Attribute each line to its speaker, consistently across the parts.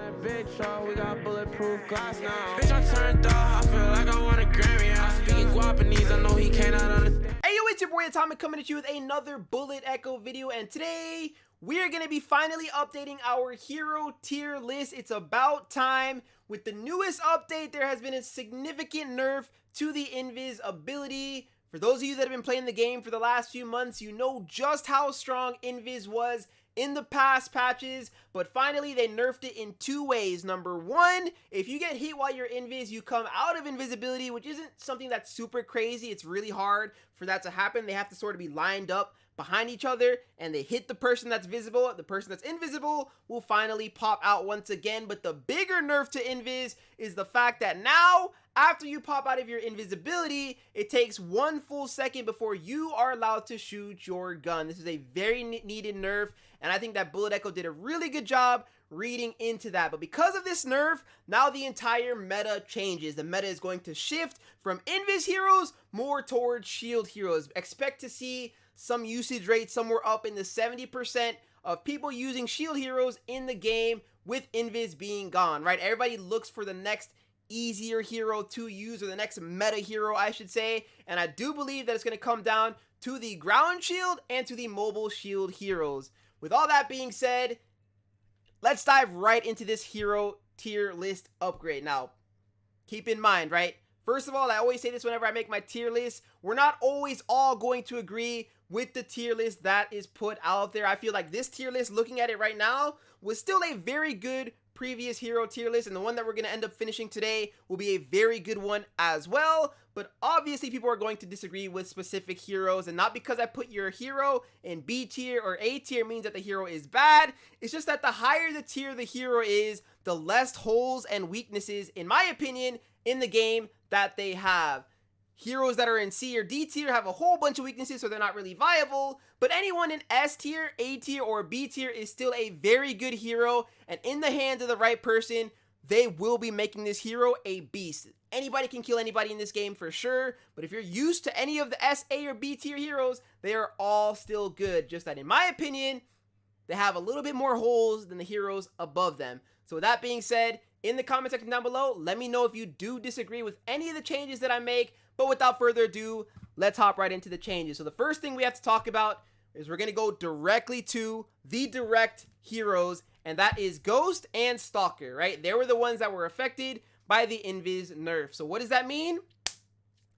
Speaker 1: that bitch, we got bulletproof glass now. Bitch, I turned up, I feel like I want a Grammy. I'm speaking Guapanese, I know he cannot understand.
Speaker 2: Hey yo, it's your boy Atomyc coming at you with another Bullet Echo video, and today we're gonna be finally updating our hero tier list. It's about time. With the newest update, there has been a significant nerf to the Invis ability. For those of you that have been playing the game for the last few months, you know just how strong Invis was in the past patches, but finally they nerfed it in two ways. Number one, if you get hit while you're Invis, you come out of invisibility, which isn't something that's super crazy. It's really hard for that to happen. They have to sort of be lined up behind each other, and they hit the person that's visible. The person that's invisible will finally pop out once again. But the bigger nerf to Invis is the fact that now, after you pop out of your invisibility, it takes 1 full second before you are allowed to shoot your gun. This is a very needed nerf, and I think that Bullet Echo did a really good job reading into that. But because of this nerf, now the entire meta changes. The meta is going to shift from Invis heroes more towards shield heroes. Expect to see some usage rate somewhere up in the 70% of people using shield heroes in the game with Invis being gone, right? Everybody looks for the next easier hero to use, or the next meta hero, I should say, and I do believe that it's going to come down to the ground shield and to the mobile shield heroes. With all that being said, let's dive right into this hero tier list upgrade. Now, keep in mind, right? First of all, I always say this whenever I make my tier list, we're not always all going to agree with the tier list that is put out there. I feel like this tier list, looking at it right now, was still a very good previous hero tier list, and the one that we're going to end up finishing today will be a very good one as well. But obviously people are going to disagree with specific heroes, and not because I put your hero in B tier or A tier means that the hero is bad. It's just that the higher the tier the hero is, the less holes and weaknesses, in my opinion, in the game that they have. Heroes that are in C or D tier have a whole bunch of weaknesses, so they're not really viable. But anyone in S tier, A tier, or B tier is still a very good hero, and in the hands of the right person, they will be making this hero a beast. Anybody can kill anybody in this game for sure, but if you're used to any of the S, A, or B tier heroes, they are all still good. Just that, in my opinion, they have a little bit more holes than the heroes above them. So with that being said, in the comment section down below, let me know if you do disagree with any of the changes that I make. But without further ado, let's hop right into the changes. So the first thing we have to talk about is we're going to go directly to the direct heroes, and that is Ghost and Stalker, right? They were the ones that were affected by the Invis nerf. So what does that mean?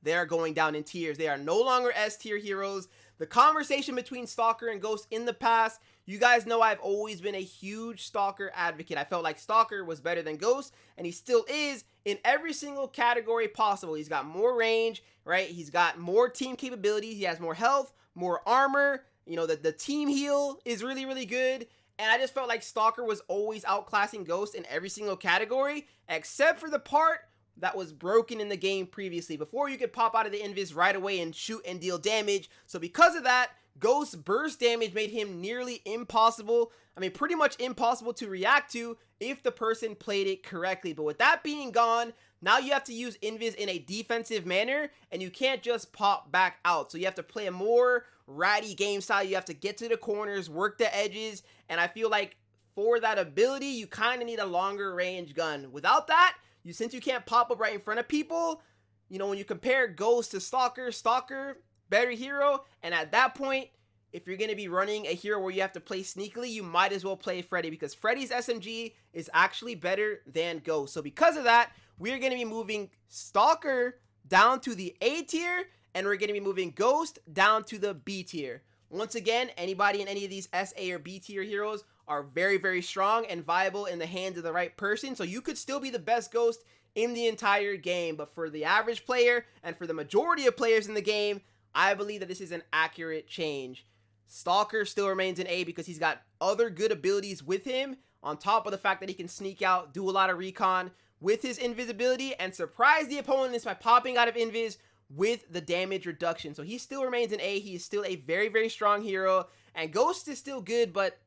Speaker 2: They are going down in tiers. They are no longer S tier heroes. The conversation between Stalker and Ghost in the past, you guys know I've always been a huge Stalker advocate. I felt like Stalker was better than Ghost, and he still is in every single category possible. He's got more range, right? He's got more team capabilities. He has more health, more armor. You know, the team heal is really, really good. And I just felt like Stalker was always outclassing Ghost in every single category, except for the part that was broken in the game previously. Before, you could pop out of the Invis right away and shoot and deal damage. So because of that, Ghost's burst damage made him nearly impossible. I mean, pretty much impossible to react to if the person played it correctly. But with that being gone, now you have to use Invis in a defensive manner, and you can't just pop back out. So you have to play a more ratty game style. You have to get to the corners, work the edges, and I feel like for that ability, you kind of need a longer range gun. Without that, since you can't pop up right in front of people, you know, when you compare Ghost to Stalker, better hero, and at that point, if you're going to be running a hero where you have to play sneakily, you might as well play Freddy, because Freddy's SMG is actually better than Ghost. So because of that, we're going to be moving Stalker down to the A tier, and we're going to be moving Ghost down to the B tier. Once again, anybody in any of these S, A, or B tier heroes are very, very strong and viable in the hands of the right person. So you could still be the best Ghost in the entire game, but for the average player and for the majority of players in the game, I believe that this is an accurate change. Stalker still remains in A because he's got other good abilities with him, on top of the fact that he can sneak out, do a lot of recon with his invisibility, and surprise the opponents by popping out of Invis with the damage reduction. So he still remains in A. He is still a very, very strong hero, and Ghost is still good, but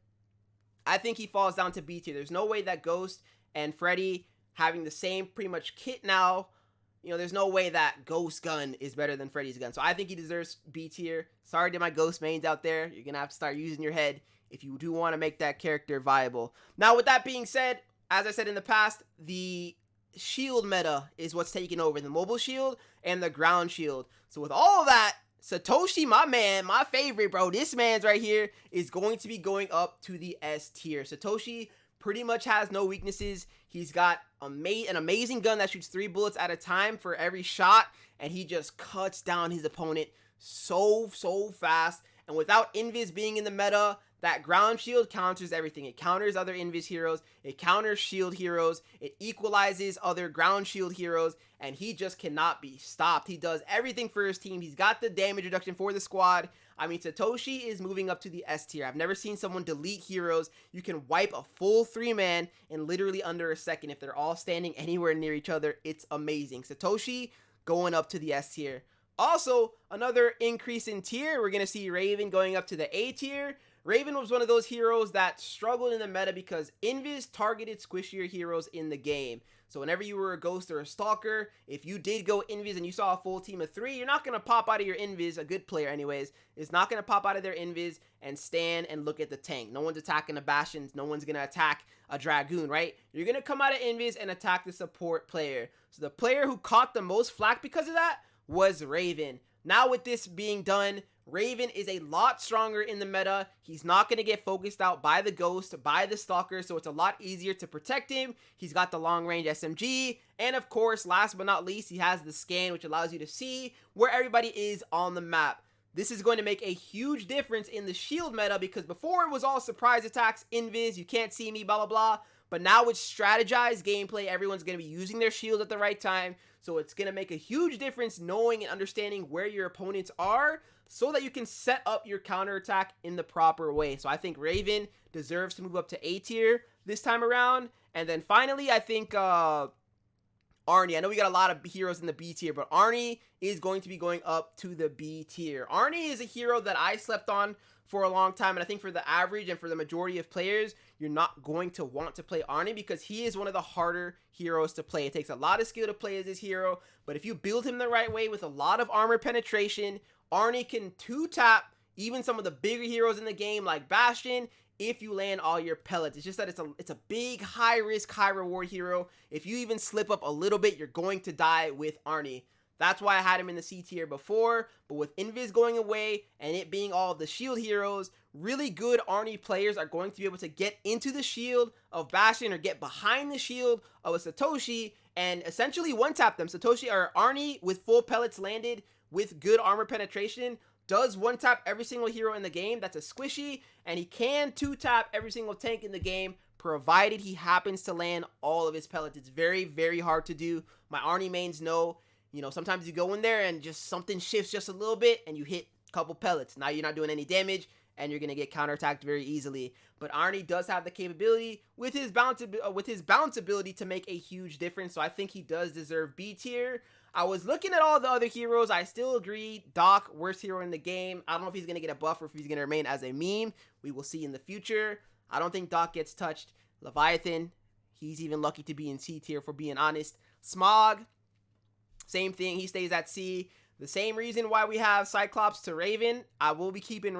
Speaker 2: I think he falls down to B tier. There's no way that Ghost and Freddy having the same pretty much kit now, you know, there's no way that Ghost gun is better than Freddy's gun. So I think he deserves B tier. Sorry to my Ghost mains out there. You're going to have to start using your head if you do want to make that character viable. Now, with that being said, as I said in the past, the shield meta is what's taking over, the mobile shield and the ground shield. So with all of that, Satoshi, my man, my favorite, bro, this man's right here is going to be going up to the S tier. Satoshi pretty much has no weaknesses. He's got an amazing gun that shoots 3 bullets at a time for every shot, and he just cuts down his opponent so fast. And without Invis being in the meta, that ground shield counters everything. It counters other Invis heroes, it counters shield heroes, it equalizes other ground shield heroes, and he just cannot be stopped. He does everything for his team. He's got the damage reduction for the squad. I mean, Satoshi is moving up to the S tier. I've never seen someone delete heroes. You can wipe a full 3-man in literally under a second if they're all standing anywhere near each other. It's amazing. Satoshi going up to the S tier. Also, another increase in tier. We're going to see Raven going up to the A tier. Raven was one of those heroes that struggled in the meta because Invis targeted squishier heroes in the game. So whenever you were a Ghost or a Stalker, if you did go Invis and you saw a full team of 3, you're not going to pop out of your Invis, a good player anyways, is not going to pop out of their Invis and stand and look at the tank. No one's attacking the Bastions. No one's going to attack a Dragoon, right? You're going to come out of Invis and attack the support player. So the player who caught the most flack because of that was Raven. Now with this being done, Raven is a lot stronger in the meta. He's not going to get focused out by the Ghost, by the Stalker, so it's a lot easier to protect him. He's got the long range SMG, and of course, last but not least, he has the scan, which allows you to see where everybody is on the map. This is going to make a huge difference in the shield meta because before it was all surprise attacks, Invis, you can't see me, blah, blah, blah. But now with strategized gameplay, everyone's going to be using their shield at the right time. So it's going to make a huge difference knowing and understanding where your opponents are so that you can set up your counterattack in the proper way. So I think Raven deserves to move up to A tier this time around. And then finally, I think Arnie. I know we got a lot of heroes in the B tier, but Arnie is going to be going up to the B tier. Arnie is a hero that I slept on for a long time, and I think for the average and for the majority of players, you're not going to want to play Arnie because he is one of the harder heroes to play. It takes a lot of skill to play as this hero, but if you build him the right way with a lot of armor penetration, Arnie can 2-tap even some of the bigger heroes in the game like Bastion if you land all your pellets. It's just that it's a big, high-risk, high-reward hero. If you even slip up a little bit, you're going to die with Arnie. That's why I had him in the C tier before, but with Invis going away and it being all of the shield heroes, really good Arnie players are going to be able to get into the shield of Bastion or get behind the shield of a Satoshi and essentially one-tap them. Satoshi or Arnie with full pellets landed with good armor penetration does one-tap every single hero in the game. That's a squishy, and he can 2-tap every single tank in the game provided he happens to land all of his pellets. It's very, very hard to do. My Arnie mains know. You know, sometimes you go in there and just something shifts just a little bit and you hit a couple pellets. Now you're not doing any damage and you're going to get counterattacked very easily. But Arnie does have the capability with his bounce ability to make a huge difference. So I think he does deserve B tier. I was looking at all the other heroes. I still agree. Doc, worst hero in the game. I don't know if he's going to get a buff or if he's going to remain as a meme. We will see in the future. I don't think Doc gets touched. Leviathan, he's even lucky to be in C tier for being honest. Smog, same thing, he stays at C. The same reason why we have Cyclops to Raven. I will be keeping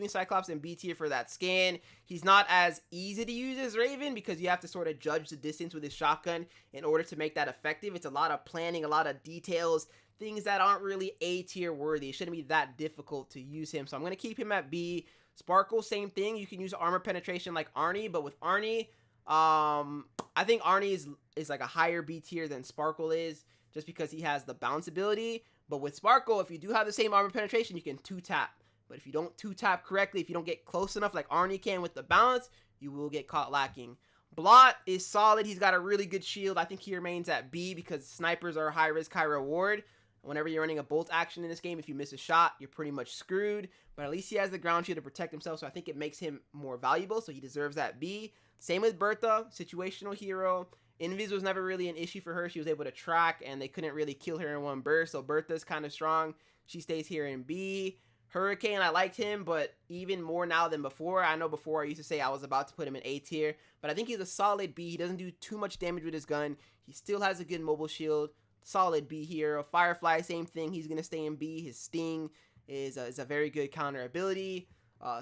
Speaker 2: Cyclops in B tier for that scan. He's not as easy to use as Raven because you have to sort of judge the distance with his shotgun in order to make that effective. It's a lot of planning, a lot of details, things that aren't really A tier worthy. It shouldn't be that difficult to use him. So I'm going to keep him at B. Sparkle, same thing. You can use armor penetration like Arnie, but with Arnie, I think Arnie is like a higher B tier than Sparkle is, just because he has the bounce ability. But with Sparkle, if you do have the same armor penetration, you can 2-tap. But if you don't 2-tap correctly, if you don't get close enough like Arnie can with the bounce, you will get caught lacking. Blot is solid. He's got a really good shield. I think he remains at B because snipers are high risk, high reward. Whenever you're running a bolt action in this game, if you miss a shot, you're pretty much screwed. But at least he has the ground shield to protect himself, so I think it makes him more valuable, so he deserves that B. Same with Bertha, situational hero. Invis was never really an issue for her. She was able to track, and they couldn't really kill her in one burst, so Bertha's kind of strong. She stays here in B. Hurricane, I liked him, but even more now than before. I know before I used to say I was about to put him in A tier, but I think he's a solid B. He doesn't do too much damage with his gun. He still has a good mobile shield. Solid B hero. Firefly, same thing. He's going to stay in B. His Sting is a very good counter ability.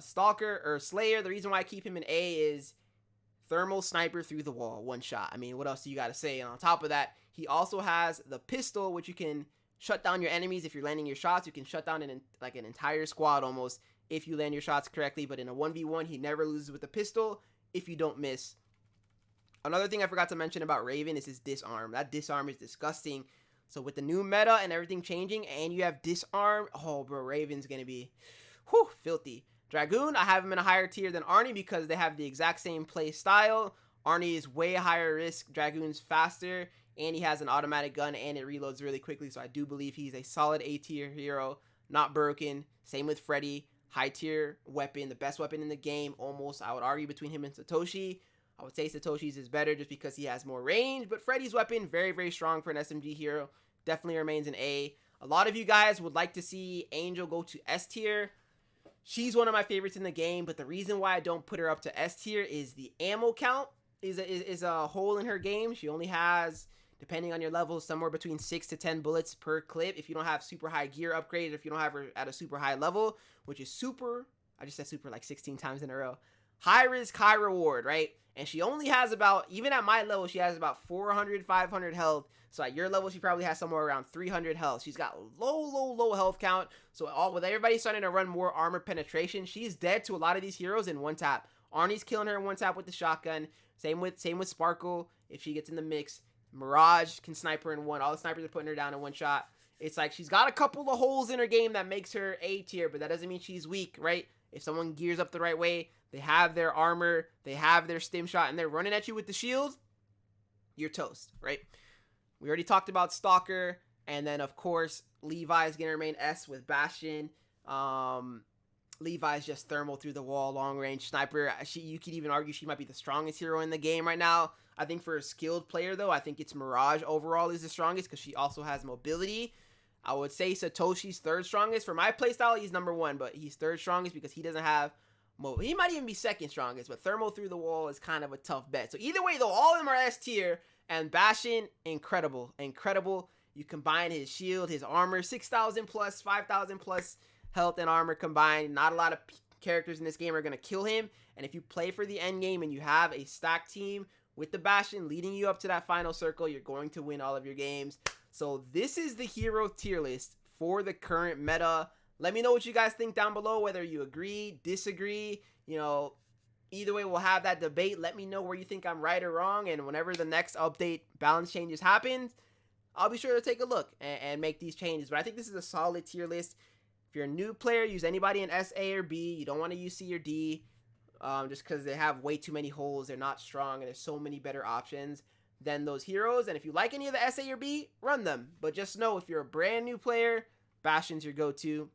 Speaker 2: Stalker or Slayer, the reason why I keep him in A is thermal sniper through the wall, one shot. I mean, what else do you got to say? And on top of that, he also has the pistol, which you can shut down your enemies. If you're landing your shots, you can shut down like an entire squad almost if you land your shots correctly. But in a 1v1, he never loses with the pistol if you don't miss. Another thing I forgot to mention about Raven is his disarm. That disarm is disgusting. So with the new meta and everything changing, and you have disarm, oh bro, Raven's gonna be filthy. Dragoon, I have him in a higher tier than Arnie because they have the exact same play style. Arnie is way higher risk, Dragoon's faster, and he has an automatic gun and it reloads really quickly. So I do believe he's a solid A tier hero, not broken. Same with Freddy, high tier weapon, the best weapon in the game almost. I would argue between him and Satoshi. I would say Satoshi's is better just because he has more range, but Freddy's weapon, very, very strong for an SMG hero. Definitely remains an A. A lot of you guys would like to see Angel go to S tier. She's one of my favorites in the game, but the reason why I don't put her up to S tier is the ammo count is a hole in her game. She only has, depending on your level, somewhere between 6 to 10 bullets per clip if you don't have super high gear upgrade, if you don't have her at a super high level, which is super, I just said super like 16 times in a row. High risk, high reward, right? And she only has about, even at my level, she has about 400, 500 health. So at your level, she probably has somewhere around 300 health. She's got low health count. So with everybody starting to run more armor penetration, she's dead to a lot of these heroes in one tap. Arnie's killing her in one tap with the shotgun. Same with Sparkle if she gets in the mix. Mirage can snipe her in one. All the snipers are putting her down in one shot. It's like she's got a couple of holes in her game that makes her A tier, but that doesn't mean she's weak, right? If someone gears up the right way, they have their armor, they have their stim shot, and they're running at you with the shield, you're toast, right? We already talked about Stalker, and then, of course, Levi's going to remain S with Bastion. Levi's just thermal through the wall, long-range sniper. You could even argue she might be the strongest hero in the game right now. I think for a skilled player, though, I think it's Mirage overall is the strongest because she also has mobility. I would say Satoshi's third strongest. For my playstyle, he's number 1, but he's third strongest because he doesn't have he might even be second strongest, but thermal through the wall is kind of a tough bet. So either way, though, all of them are S tier, and Bastion, incredible. You combine his shield, his armor, 6,000 plus, 5,000 plus health and armor combined. Not a lot of characters in this game are going to kill him, and if you play for the end game and you have a stacked team with the Bastion leading you up to that final circle, you're going to win all of your games. So this is the hero tier list for the current meta. Let me know what you guys think down below, whether you agree, disagree, either way, we'll have that debate. Let me know where you think I'm right or wrong, and whenever the next update balance changes happens, I'll be sure to take a look and make these changes. But I think this is a solid tier list. If you're a new player, use anybody in S, A, or B. You don't want to use C or D just because they have way too many holes. They're not strong, and there's so many better options than those heroes. And if you like any of the S, A, or B, run them. But just know if you're a brand new player, Bastion's your go-to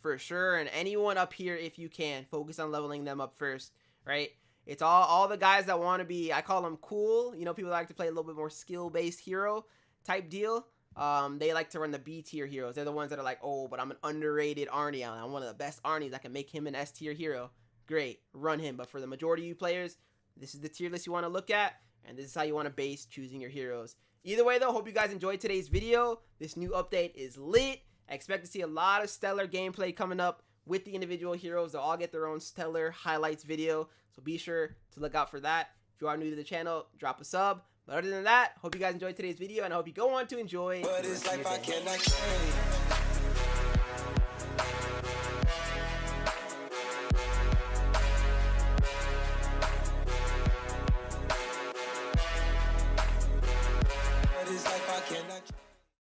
Speaker 2: for sure. And anyone up here, if you can, focus on leveling them up first, right? It's all the guys that want to be, I call them cool. People like to play a little bit more skill-based hero type deal. They like to run the B tier heroes. They're the ones that are like, oh, but I'm an underrated Arnie. I'm one of the best Arnies. I can make him an S tier hero. Great, run him. But for the majority of you players, this is the tier list you want to look at, and this is how you want to base choosing your heroes. Either way, though, hope you guys enjoyed today's video. This new update is lit. I expect to see a lot of stellar gameplay coming up with the individual heroes. They'll all get their own stellar highlights video, so be sure to look out for that. If you are new to the channel, drop a sub. But other than that, hope you guys enjoyed today's video, and I hope you go on to enjoy the rest of your day.